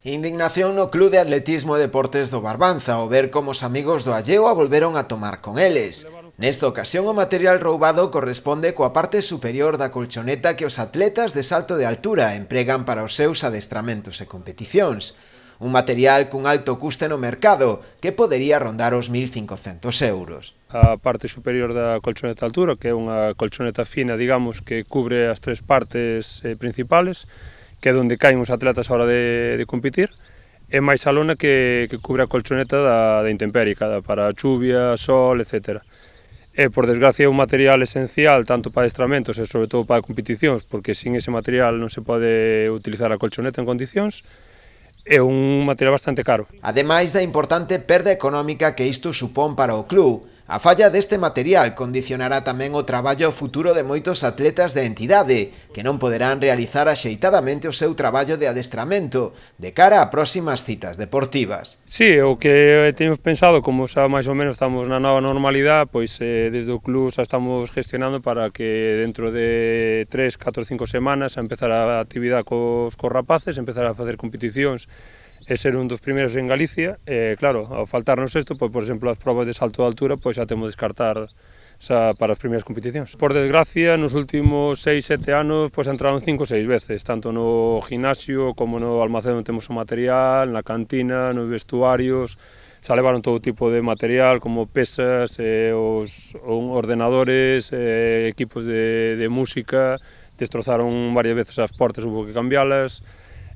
Indignación no Club de Atletismo e Deportes do Barbanza ao ver como os amigos do Alleo a volveron a tomar con eles. Nesta ocasión o material roubado corresponde coa parte superior da colchoneta que os atletas de salto de altura empregan para os seus adestramentos e competicións. Un material cun alto custe no mercado que podería rondar os 1.500 euros. A parte superior da colchoneta de altura, que é unha colchoneta fina, digamos, que cubre as tres partes principales, que é onde caen os atletas a hora de competir, e máis a lona que cubre a colchoneta da intemperie, para chuvia, sol, etc. E, por desgracia, é un material esencial tanto para adestramentos e, sobre todo, para competicións, porque sin ese material non se pode utilizar a colchoneta en condicións. É un material bastante caro. Ademais da importante perda económica que isto supón para o club, a falla deste material condicionará tamén o traballo futuro de moitos atletas da entidade, que non poderán realizar axeitadamente o seu traballo de adestramento de cara a próximas citas deportivas. Sí, o que temos pensado, como xa máis ou menos estamos na nova normalidade, pois desde o club xa estamos gestionando para que dentro de 3, 4, 5 semanas a empezar a actividade cos rapaces, empezar a facer competicións e ser un dos primeiros en Galicia. E claro, ao faltarnos isto, pois, por exemplo, as probas de salto de altura, pois xa temos de descartar xa para as primeiras competicións. Por desgracia, nos últimos 6, 7 anos, pois entraron 5 ou 6 veces, tanto no gimnasio como no almacén onde temos o material, na cantina, nos vestuarios. Xa levaron todo tipo de material, como pesas, os ordenadores, equipos de música, destrozaron varias veces as portas, hubo que cambialas.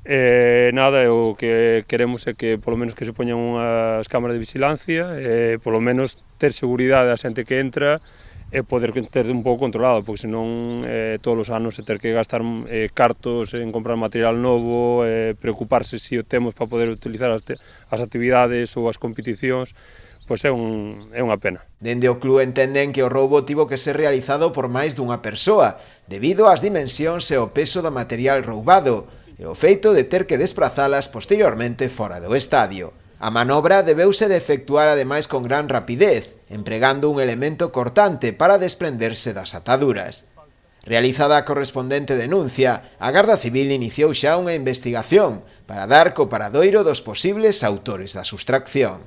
Nada, o que queremos é que polo menos que se poñan unhas cámaras de vigilancia e polo menos ter seguridade a xente que entra e poder ter un pouco controlado, porque senón todos os anos se ter que gastar cartos en comprar material novo, preocuparse se o temos para poder utilizar as actividades ou as competicións, pois é unha pena. Dende o club entenden que o roubo tivo que ser realizado por máis dunha persoa, debido ás dimensións e o peso do material roubado, e o feito de ter que desprazalas posteriormente fora do estadio. A manobra debeuse de efectuar ademais con gran rapidez, empregando un elemento cortante para desprenderse das ataduras. Realizada a correspondente denuncia, a Garda Civil iniciou xa unha investigación para dar co paradoiro dos posibles autores da sustracción.